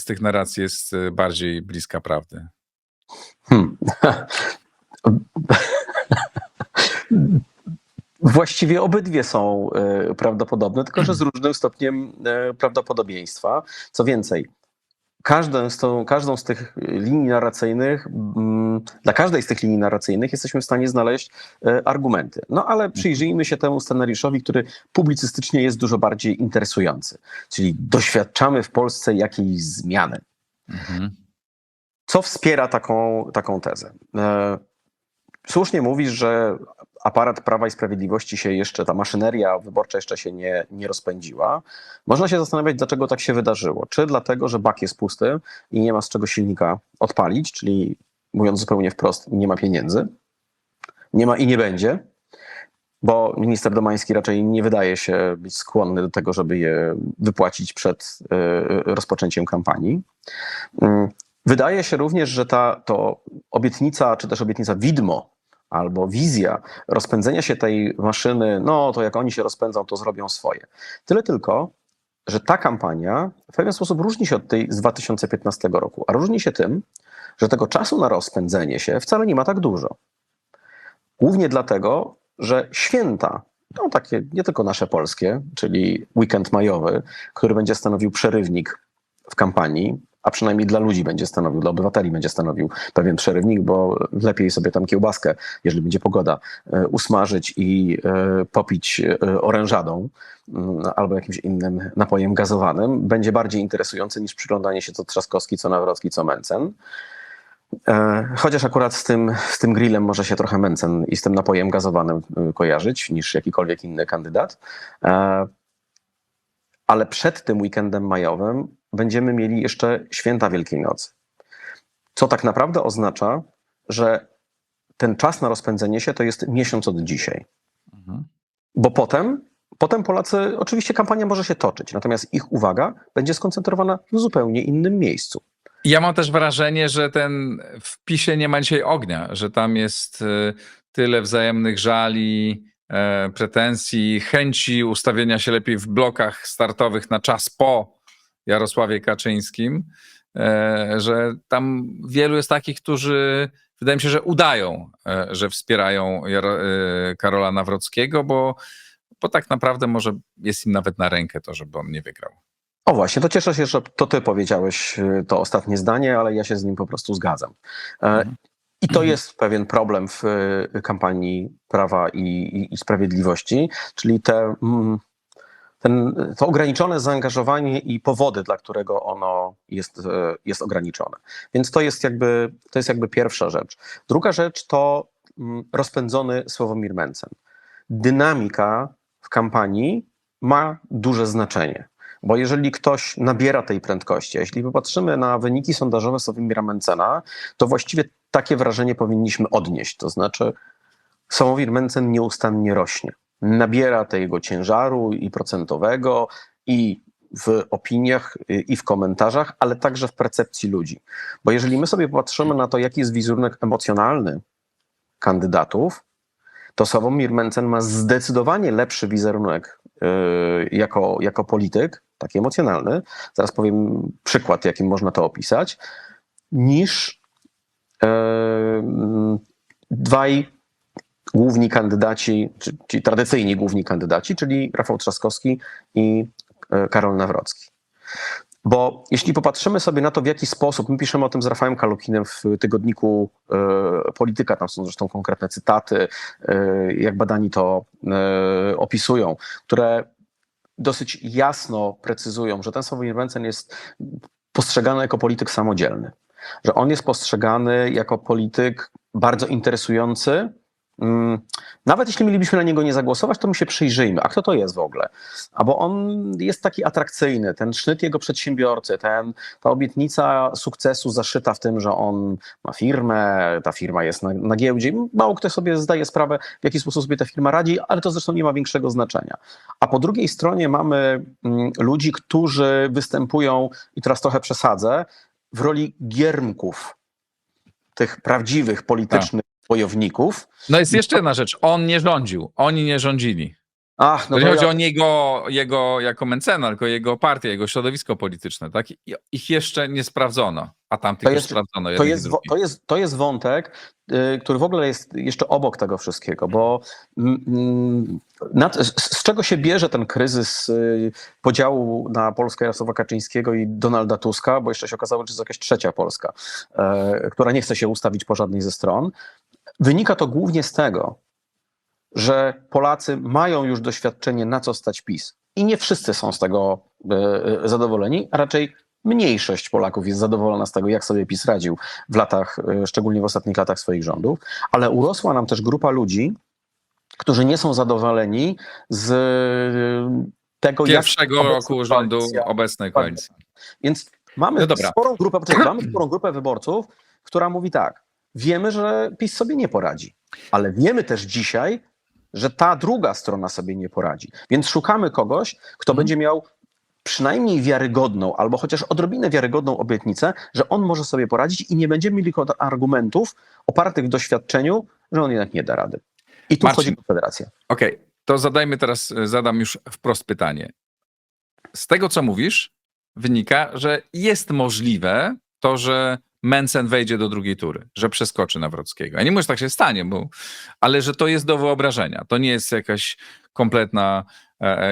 tych narracji jest bardziej bliska prawdy? Właściwie obydwie są prawdopodobne, tylko że z różnym stopniem prawdopodobieństwa. Co więcej, każdą z tych linii narracyjnych, dla każdej z tych linii narracyjnych jesteśmy w stanie znaleźć argumenty. No ale przyjrzyjmy się temu scenariuszowi, który publicystycznie jest dużo bardziej interesujący. Czyli doświadczamy w Polsce jakiejś zmiany. Co wspiera taką tezę? Słusznie mówisz, że aparat Prawa i Sprawiedliwości się jeszcze, ta maszyneria wyborcza jeszcze się nie rozpędziła. Można się zastanawiać, dlaczego tak się wydarzyło. Czy dlatego, że bak jest pusty i nie ma z czego silnika odpalić, czyli mówiąc zupełnie wprost, nie ma pieniędzy, nie ma i nie będzie, bo minister Domański raczej nie wydaje się być skłonny do tego, żeby je wypłacić przed rozpoczęciem kampanii. Wydaje się również, że to obietnica, czy też obietnica widmo, albo wizja rozpędzenia się tej maszyny, no to jak oni się rozpędzą, to zrobią swoje. Tyle tylko, że ta kampania w pewien sposób różni się od tej z 2015 roku, a różni się tym, że tego czasu na rozpędzenie się wcale nie ma tak dużo. Głównie dlatego, że święta, no takie nie tylko nasze polskie, czyli weekend majowy, który będzie stanowił przerywnik w kampanii, a przynajmniej dla ludzi będzie stanowił, dla obywateli będzie stanowił pewien przerywnik, bo lepiej sobie tam kiełbaskę, jeżeli będzie pogoda, usmażyć i popić orężadą albo jakimś innym napojem gazowanym. Będzie bardziej interesujący niż przyglądanie się co Trzaskowski, co Nawrocki, co Mentzen. Chociaż akurat z tym grillem może się trochę Mentzen i z tym napojem gazowanym kojarzyć niż jakikolwiek inny kandydat. Ale przed tym weekendem majowym będziemy mieli jeszcze święta Wielkiej Nocy. Co tak naprawdę oznacza, że ten czas na rozpędzenie się to jest miesiąc od dzisiaj. Bo potem Polacy, oczywiście kampania może się toczyć, natomiast ich uwaga będzie skoncentrowana w zupełnie innym miejscu. Ja mam też wrażenie, że w PiS-ie nie ma dzisiaj ognia, że tam jest tyle wzajemnych żali, pretensji, chęci ustawienia się lepiej w blokach startowych na czas po Jarosławie Kaczyńskim, że tam wielu jest takich, którzy wydaje mi się, że udają, że wspierają Karola Nawrockiego, bo tak naprawdę może jest im nawet na rękę to, żeby on nie wygrał. O właśnie, to cieszę się, że to ty powiedziałeś to ostatnie zdanie, ale ja się z nim po prostu zgadzam. I to jest pewien problem w kampanii Prawa i Sprawiedliwości, czyli to ograniczone zaangażowanie i powody, dla którego ono jest ograniczone. Więc to jest jakby pierwsza rzecz. Druga rzecz to rozpędzony Sławomir Mentzen. Dynamika w kampanii ma duże znaczenie. Bo jeżeli ktoś nabiera tej prędkości, a jeśli popatrzymy na wyniki sondażowe Sławomira Mentzena, to właściwie takie wrażenie powinniśmy odnieść. To znaczy Sławomir Mentzen nieustannie rośnie. Nabiera tego ciężaru i procentowego, i w opiniach, i w komentarzach, ale także w percepcji ludzi. Bo jeżeli my sobie popatrzymy na to, jaki jest wizerunek emocjonalny kandydatów, to Sławomir Mentzen ma zdecydowanie lepszy wizerunek jako polityk, taki emocjonalny, zaraz powiem przykład, jakim można to opisać, niż dwaj główni kandydaci, czyli tradycyjni główni kandydaci, czyli Rafał Trzaskowski i Karol Nawrocki. Bo jeśli popatrzymy sobie na to, w jaki sposób, my piszemy o tym z Rafałem Kalukinem w tygodniku Polityka, tam są zresztą konkretne cytaty, jak badani to opisują, które dosyć jasno precyzują, że ten Sławomir Mencen jest postrzegany jako polityk samodzielny, że on jest postrzegany jako polityk bardzo interesujący. Nawet jeśli mielibyśmy na niego nie zagłosować, to my się przyjrzyjmy. A kto to jest w ogóle? Bo on jest taki atrakcyjny, ten sznyt jego przedsiębiorcy, ta obietnica sukcesu zaszyta w tym, że on ma firmę, ta firma jest na giełdzie. Mało kto sobie zdaje sprawę, w jaki sposób sobie ta firma radzi, ale to zresztą nie ma większego znaczenia. A po drugiej stronie mamy ludzi, którzy występują, i teraz trochę przesadzę, w roli giermków, tych prawdziwych politycznych bojowników. No jest jeszcze jedna rzecz. On nie rządził. Oni nie rządzili. Ach, no To nie to chodzi ja, o jego jako Mencena, tylko jego partię, jego środowisko polityczne. Tak? Ich jeszcze nie sprawdzono, a tamtych już sprawdzono. to jest wątek, który w ogóle jest jeszcze obok tego wszystkiego, bo z czego się bierze ten kryzys podziału na Polskę Jarosława Kaczyńskiego i Donalda Tuska, bo jeszcze się okazało, że jest jakaś trzecia Polska, która nie chce się ustawić po żadnej ze stron. Wynika to głównie z tego, że Polacy mają już doświadczenie, na co stać PiS. I nie wszyscy są z tego zadowoleni, a raczej mniejszość Polaków jest zadowolona z tego, jak sobie PiS radził w latach, szczególnie w ostatnich latach swoich rządów, ale urosła nam też grupa ludzi, którzy nie są zadowoleni z tego, pierwszego jak roku rządu obecnej koalicji. Więc mamy sporą grupę wyborców, która mówi tak, wiemy, że PiS sobie nie poradzi, ale wiemy też dzisiaj, że ta druga strona sobie nie poradzi. Więc szukamy kogoś, kto będzie miał przynajmniej wiarygodną, albo chociaż odrobinę wiarygodną obietnicę, że on może sobie poradzić i nie będziemy mieli argumentów opartych w doświadczeniu, że on jednak nie da rady. I tu wchodzi Konfederacja. Okej, to zadam już wprost pytanie. Z tego, co mówisz, wynika, że jest możliwe to, że Mencen wejdzie do drugiej tury, że przeskoczy Nawrockiego. Ja nie mówię, że tak się stanie, ale że to jest do wyobrażenia. To nie jest jakaś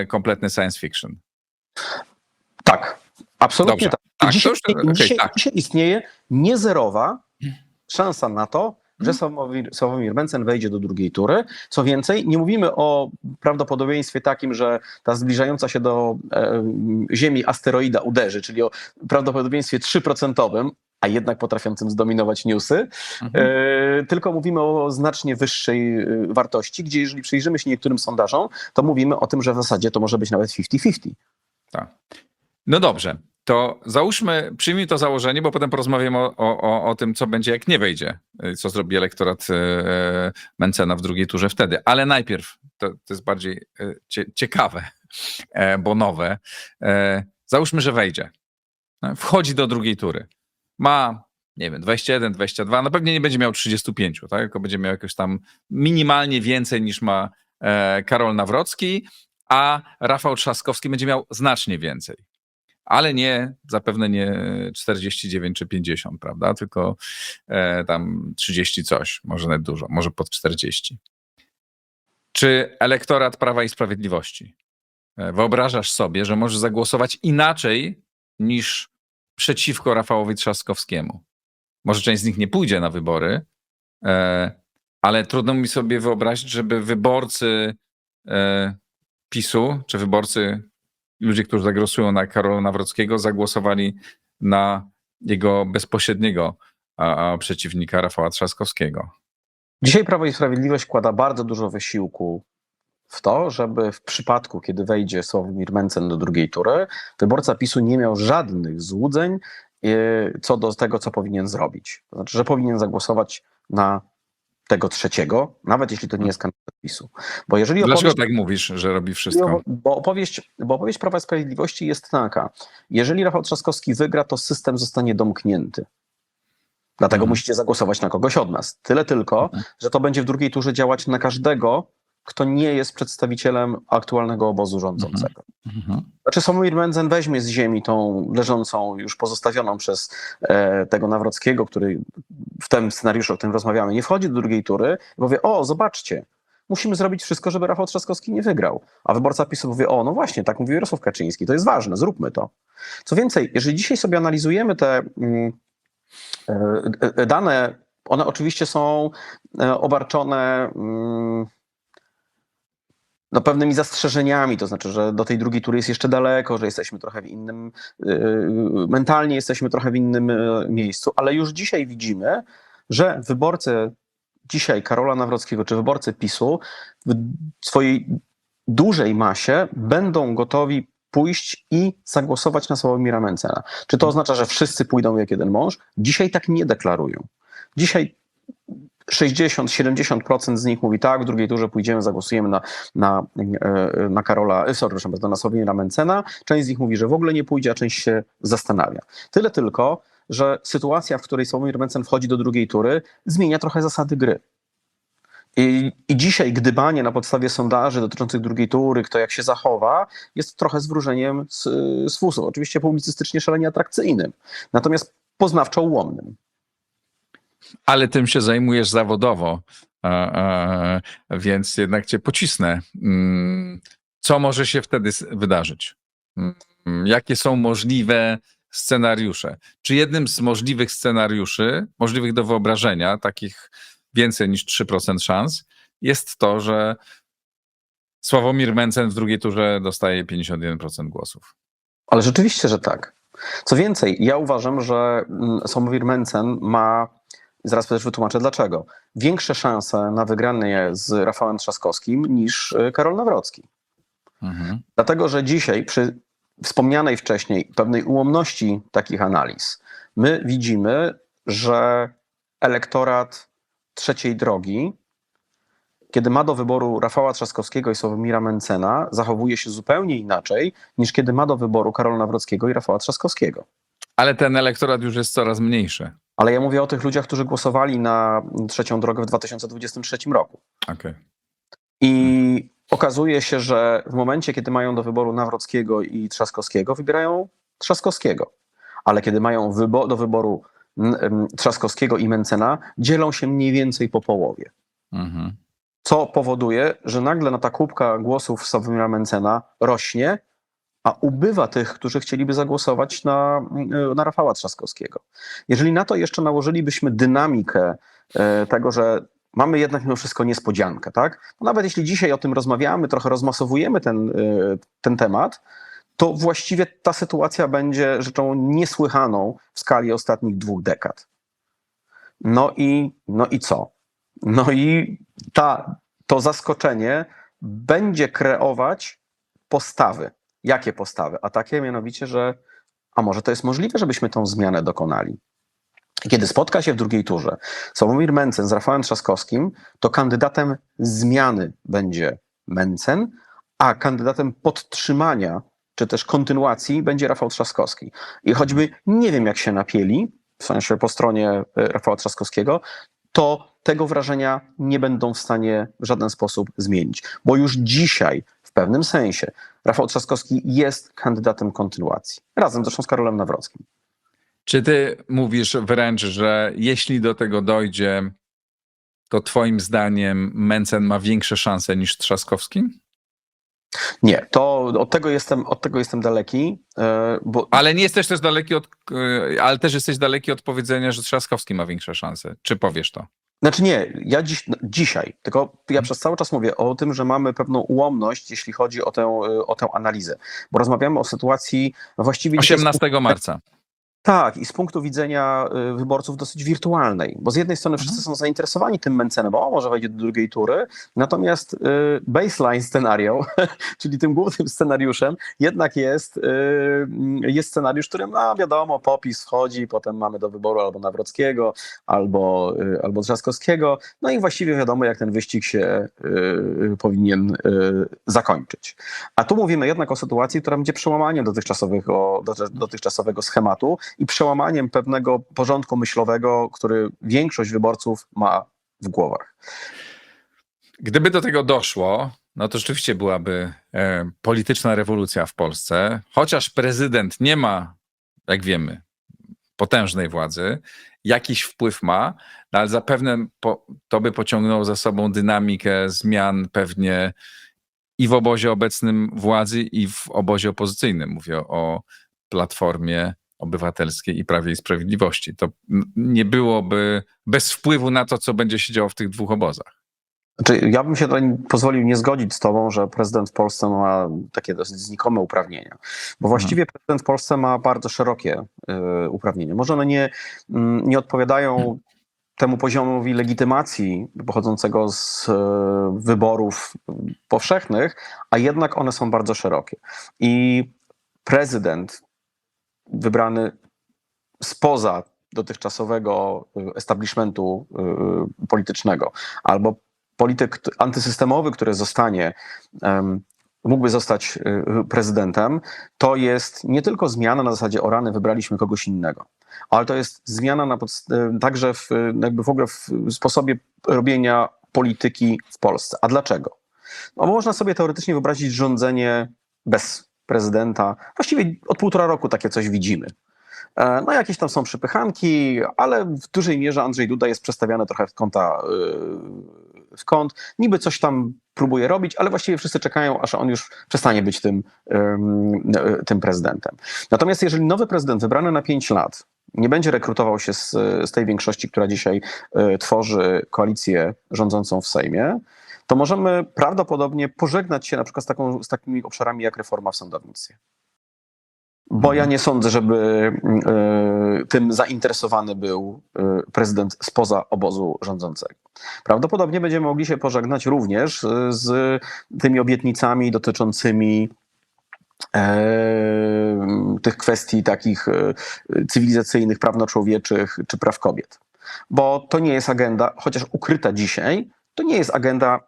kompletny science fiction. Tak, absolutnie. Dobrze. Tak. Dzisiaj istnieje niezerowa szansa na to, że Sławomir Mencen wejdzie do drugiej tury. Co więcej, nie mówimy o prawdopodobieństwie takim, że ta zbliżająca się do Ziemi asteroida uderzy, czyli o prawdopodobieństwie 3%, a jednak potrafiącym zdominować newsy, tylko mówimy o znacznie wyższej wartości, gdzie jeżeli przyjrzymy się niektórym sondażom, to mówimy o tym, że w zasadzie to może być nawet 50-50. Tak. No dobrze, to przyjmijmy to założenie, bo potem porozmawiamy o tym, co będzie, jak nie wejdzie, co zrobi elektorat Mencena w drugiej turze wtedy. Ale najpierw, to jest bardziej ciekawe, bo nowe, załóżmy, że wejdzie. Wchodzi do drugiej tury. Ma, nie wiem, 21, 22, no pewnie nie będzie miał 35, tak? Tylko będzie miał jakoś tam minimalnie więcej niż ma Karol Nawrocki, a Rafał Trzaskowski będzie miał znacznie więcej. Ale zapewne nie 49 czy 50, prawda? Tylko tam 30 coś, może nawet dużo, może pod 40. Czy elektorat Prawa i Sprawiedliwości, wyobrażasz sobie, że może zagłosować inaczej niż przeciwko Rafałowi Trzaskowskiemu? Może część z nich nie pójdzie na wybory, ale trudno mi sobie wyobrazić, żeby wyborcy PiS-u, czy ludzie, którzy zagłosują na Karola Nawrockiego, zagłosowali na jego bezpośredniego przeciwnika Rafała Trzaskowskiego. Dzisiaj Prawo i Sprawiedliwość wkłada bardzo dużo wysiłku w to, żeby w przypadku, kiedy wejdzie Sławomir Mencen do drugiej tury, wyborca PiS-u nie miał żadnych złudzeń co do tego, co powinien zrobić. To znaczy, że powinien zagłosować na tego trzeciego, nawet jeśli to nie jest kandydat PiS-u. Bo jeżeli Dlaczego tak mówisz, że robi wszystko? Bo opowieść Prawa i Sprawiedliwości jest taka. Jeżeli Rafał Trzaskowski wygra, to system zostanie domknięty. Dlatego musicie zagłosować na kogoś od nas. Tyle tylko, że to będzie w drugiej turze działać na każdego, kto nie jest przedstawicielem aktualnego obozu rządzącego. Mhm. Znaczy Sławomir Mencen weźmie z ziemi tą leżącą, już pozostawioną przez tego Nawrockiego, który w tym scenariuszu, o którym rozmawiamy, nie wchodzi do drugiej tury i powie, o zobaczcie, musimy zrobić wszystko, żeby Rafał Trzaskowski nie wygrał. A wyborca PiS-u powie, o no właśnie, tak mówił Jarosław Kaczyński, to jest ważne, zróbmy to. Co więcej, jeżeli dzisiaj sobie analizujemy te dane, one oczywiście są obarczone no, pewnymi zastrzeżeniami, to znaczy, że do tej drugiej tury jest jeszcze daleko, że jesteśmy trochę w innym, mentalnie jesteśmy trochę w innym miejscu, ale już dzisiaj widzimy, że wyborcy dzisiaj Karola Nawrockiego, czy wyborcy PiS-u w swojej dużej masie będą gotowi pójść i zagłosować na Sławomira Mencena. Czy to oznacza, że wszyscy pójdą jak jeden mąż? Dzisiaj tak nie deklarują. Dzisiaj 60-70% z nich mówi tak, w drugiej turze pójdziemy, zagłosujemy na Karola, przepraszam, na Sławomira Mencena. Część z nich mówi, że w ogóle nie pójdzie, a część się zastanawia. Tyle tylko, że sytuacja, w której Sławomir Mencen wchodzi do drugiej tury, zmienia trochę zasady gry. I dzisiaj gdybanie na podstawie sondaży dotyczących drugiej tury, kto jak się zachowa, jest trochę zwróżeniem z fusów. Oczywiście publicystycznie szalenie atrakcyjnym, natomiast poznawczo ułomnym. Ale tym się zajmujesz zawodowo, więc jednak cię pocisnę. Co może się wtedy wydarzyć? Jakie są możliwe scenariusze? Czy jednym z możliwych scenariuszy, możliwych do wyobrażenia, takich więcej niż 3% szans, jest to, że Sławomir Mencen w drugiej turze dostaje 51% głosów? Ale rzeczywiście, że tak. Co więcej, ja uważam, że Sławomir Mencen ma, zaraz też wytłumaczę dlaczego, większe szanse na wygranie z Rafałem Trzaskowskim niż Karol Nawrocki. Mhm. Dlatego, że dzisiaj przy wspomnianej wcześniej pewnej ułomności takich analiz, my widzimy, że elektorat trzeciej drogi, kiedy ma do wyboru Rafała Trzaskowskiego i Sławomira Mencena, zachowuje się zupełnie inaczej, niż kiedy ma do wyboru Karola Nawrockiego i Rafała Trzaskowskiego. Ale ten elektorat już jest coraz mniejszy. Ale ja mówię o tych ludziach, którzy głosowali na trzecią drogę w 2023 roku. Okay. I okazuje się, że w momencie, kiedy mają do wyboru Nawrockiego i Trzaskowskiego, wybierają Trzaskowskiego. Ale kiedy mają do wyboru Trzaskowskiego i Mencena, dzielą się mniej więcej po połowie. Mhm. Co powoduje, że nagle ta kubka głosów Sławomira Mencena rośnie, a ubywa tych, którzy chcieliby zagłosować na Rafała Trzaskowskiego. Jeżeli na to jeszcze nałożylibyśmy dynamikę tego, że mamy jednak mimo wszystko niespodziankę, tak? No nawet jeśli dzisiaj o tym rozmawiamy, trochę rozmasowujemy ten temat, to właściwie ta sytuacja będzie rzeczą niesłychaną w skali ostatnich 2 dekad. No i co? No i to zaskoczenie będzie kreować postawy. Jakie postawy? A takie mianowicie, że a może to jest możliwe, żebyśmy tą zmianę dokonali. Kiedy spotka się w drugiej turze Sławomir Mencen z Rafałem Trzaskowskim, to kandydatem zmiany będzie Mencen, a kandydatem podtrzymania czy też kontynuacji będzie Rafał Trzaskowski. I choćby nie wiem, jak się napieli, w sensie po stronie Rafała Trzaskowskiego, to tego wrażenia nie będą w stanie w żaden sposób zmienić. Bo już dzisiaj, w pewnym sensie, Rafał Trzaskowski jest kandydatem kontynuacji. Razem zresztą z Karolem Nawrockim. Czy ty mówisz wręcz, że jeśli do tego dojdzie, to twoim zdaniem Mencen ma większe szanse niż Trzaskowski? Nie, to od tego jestem daleki. Bo... Ale nie jesteś też daleki ale też jesteś daleki od powiedzenia, że Trzaskowski ma większe szanse. Czy powiesz to? Znaczy nie, ja dzisiaj, tylko ja przez cały czas mówię o tym, że mamy pewną ułomność, jeśli chodzi o tę analizę. Bo rozmawiamy o sytuacji właściwie... 18 marca. Tak, i z punktu widzenia wyborców dosyć wirtualnej, bo z jednej strony wszyscy są zainteresowani tym Mencenem, bo może wejdzie do drugiej tury, natomiast baseline scenario, czyli tym głównym scenariuszem, jednak jest scenariusz, w którym wiadomo, PO-PiS wchodzi, potem mamy do wyboru albo Nawrockiego, albo Trzaskowskiego, no i właściwie wiadomo, jak ten wyścig się powinien zakończyć. A tu mówimy jednak o sytuacji, która będzie przełamaniem dotychczasowego schematu, i przełamaniem pewnego porządku myślowego, który większość wyborców ma w głowach. Gdyby do tego doszło, no to rzeczywiście byłaby polityczna rewolucja w Polsce, chociaż prezydent nie ma, jak wiemy, potężnej władzy, jakiś wpływ ma, no ale zapewne to by pociągnęło za sobą dynamikę zmian pewnie i w obozie obecnym władzy, i w obozie opozycyjnym. Mówię o Platformie Obywatelskiej i Prawie i Sprawiedliwości. To nie byłoby bez wpływu na to, co będzie się działo w tych dwóch obozach. Znaczy, ja bym się tutaj pozwolił nie zgodzić z tobą, że prezydent w Polsce ma takie dosyć znikome uprawnienia, bo właściwie prezydent w Polsce ma bardzo szerokie uprawnienia. Może one nie odpowiadają temu poziomowi legitymacji pochodzącego z wyborów powszechnych, a jednak one są bardzo szerokie. I prezydent wybrany spoza dotychczasowego establishmentu politycznego albo polityk antysystemowy, który mógłby zostać prezydentem, to jest nie tylko zmiana na zasadzie o rany, wybraliśmy kogoś innego, ale to jest zmiana także jakby w ogóle w sposobie robienia polityki w Polsce. A dlaczego? No, można sobie teoretycznie wyobrazić rządzenie bez prezydenta. Właściwie od 1,5 roku takie coś widzimy. No jakieś tam są przypychanki, ale w dużej mierze Andrzej Duda jest przestawiany trochę z kąta w kąt. Niby coś tam próbuje robić, ale właściwie wszyscy czekają, aż on już przestanie być tym prezydentem. Natomiast jeżeli nowy prezydent wybrany na 5 lat nie będzie rekrutował się z tej większości, która dzisiaj tworzy koalicję rządzącą w Sejmie, to możemy prawdopodobnie pożegnać się na przykład z takimi obszarami jak reforma w sądownictwie. Bo ja nie sądzę, żeby tym zainteresowany był prezydent spoza obozu rządzącego. Prawdopodobnie będziemy mogli się pożegnać również z tymi obietnicami dotyczącymi tych kwestii takich cywilizacyjnych, prawnoczłowieczych czy praw kobiet. Bo to nie jest agenda, chociaż ukryta dzisiaj, to nie jest agenda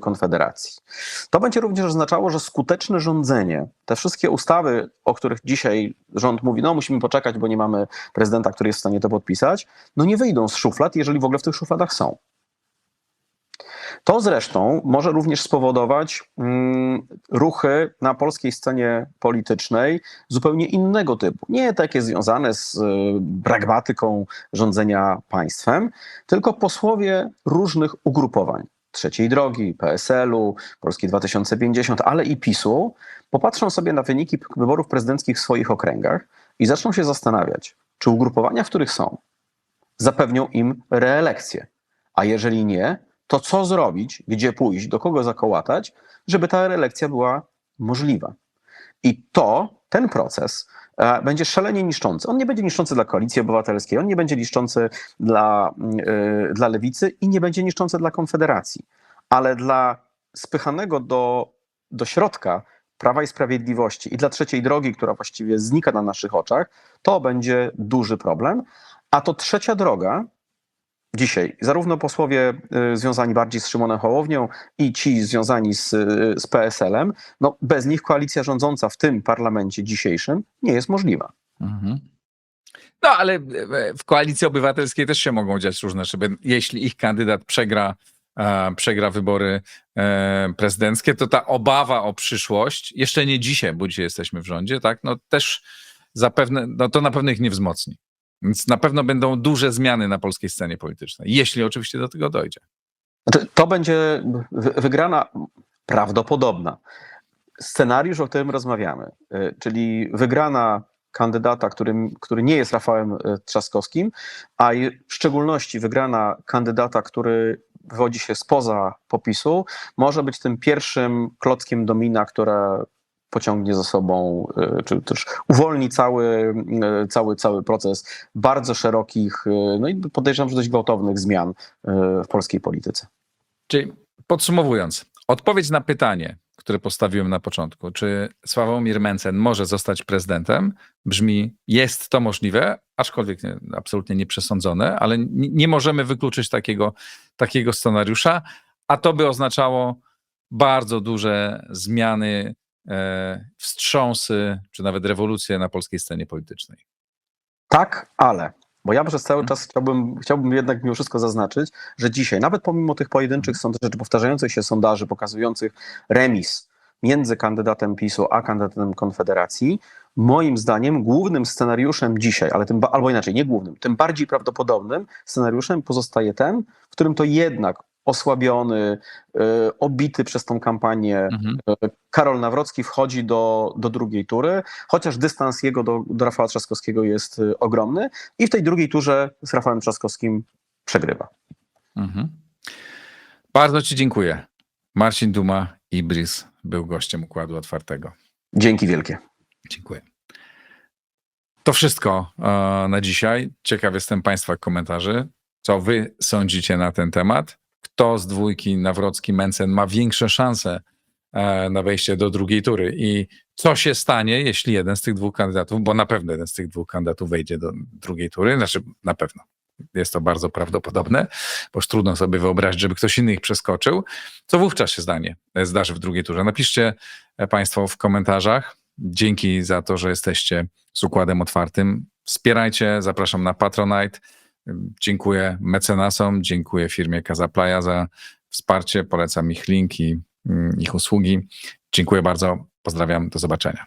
Konfederacji. To będzie również oznaczało, że skuteczne rządzenie, te wszystkie ustawy, o których dzisiaj rząd mówi, no musimy poczekać, bo nie mamy prezydenta, który jest w stanie to podpisać, no nie wyjdą z szuflad, jeżeli w ogóle w tych szufladach są. To zresztą może również spowodować ruchy na polskiej scenie politycznej zupełnie innego typu. Nie takie związane z pragmatyką rządzenia państwem, tylko posłowie różnych ugrupowań. Trzeciej Drogi, PSL-u, Polski 2050, ale i PiS-u popatrzą sobie na wyniki wyborów prezydenckich w swoich okręgach i zaczną się zastanawiać, czy ugrupowania, w których są, zapewnią im reelekcję. A jeżeli nie, to co zrobić, gdzie pójść, do kogo zakołatać, żeby ta reelekcja była możliwa. I ten proces będzie szalenie niszczący. On nie będzie niszczący dla Koalicji Obywatelskiej, on nie będzie niszczący dla Lewicy i nie będzie niszczący dla Konfederacji. Ale dla spychanego do środka Prawa i Sprawiedliwości i dla Trzeciej Drogi, która właściwie znika na naszych oczach, to będzie duży problem. A to Trzecia Droga dzisiaj, zarówno posłowie związani bardziej z Szymonem Hołownią i ci związani z PSL-em, no bez nich koalicja rządząca w tym parlamencie dzisiejszym nie jest możliwa. Mhm. No ale w Koalicji Obywatelskiej też się mogą dziać różne rzeczy. Jeśli ich kandydat przegra wybory prezydenckie, to ta obawa o przyszłość, jeszcze nie dzisiaj, bo dzisiaj jesteśmy w rządzie, tak, no też zapewne, no to na pewno ich nie wzmocni. Więc na pewno będą duże zmiany na polskiej scenie politycznej, jeśli oczywiście do tego dojdzie. To będzie wygrana prawdopodobna. Scenariusz, o którym rozmawiamy, czyli wygrana kandydata, który nie jest Rafałem Trzaskowskim, a w szczególności wygrana kandydata, który wywodzi się spoza PO-PiS-u, może być tym pierwszym klockiem domina, które pociągnie za sobą, czy też uwolni cały proces bardzo szerokich, no i podejrzewam, że dość gwałtownych zmian w polskiej polityce. Czyli podsumowując, odpowiedź na pytanie, które postawiłem na początku, czy Sławomir Mencen może zostać prezydentem, brzmi, jest to możliwe, aczkolwiek absolutnie nieprzesądzone, ale nie możemy wykluczyć takiego scenariusza, a to by oznaczało bardzo duże zmiany, wstrząsy, czy nawet rewolucje na polskiej scenie politycznej. Tak, ale Bo ja przez cały czas chciałbym jednak mimo wszystko zaznaczyć, że dzisiaj, nawet pomimo tych pojedynczych czy powtarzających się sondaży pokazujących remis między kandydatem PiS-u a kandydatem Konfederacji, moim zdaniem głównym scenariuszem dzisiaj, albo inaczej, nie głównym, tym bardziej prawdopodobnym scenariuszem pozostaje ten, w którym to jednak osłabiony, obity przez tą kampanię Karol Nawrocki wchodzi do drugiej tury, chociaż dystans jego do Rafała Trzaskowskiego jest ogromny i w tej drugiej turze z Rafałem Trzaskowskim przegrywa. Bardzo Ci dziękuję. Marcin Duma, Ibris, był gościem Układu Otwartego. Dzięki wielkie. Dziękuję. To wszystko na dzisiaj. Ciekaw jestem Państwa komentarzy. Co Wy sądzicie na ten temat? Kto z dwójki Nawrocki-Mencen ma większe szanse na wejście do drugiej tury? I co się stanie, jeśli jeden z tych dwóch kandydatów, bo na pewno jeden z tych dwóch kandydatów wejdzie do drugiej tury, znaczy na pewno. Jest to bardzo prawdopodobne, bo już trudno sobie wyobrazić, żeby ktoś inny ich przeskoczył. Co wówczas się zdarzy w drugiej turze? Napiszcie Państwo w komentarzach. Dzięki za to, że jesteście z Układem Otwartym. Wspierajcie, zapraszam na Patronite. Dziękuję mecenasom, dziękuję firmie Casaplaya za wsparcie. Polecam ich link i ich usługi. Dziękuję bardzo, pozdrawiam, do zobaczenia.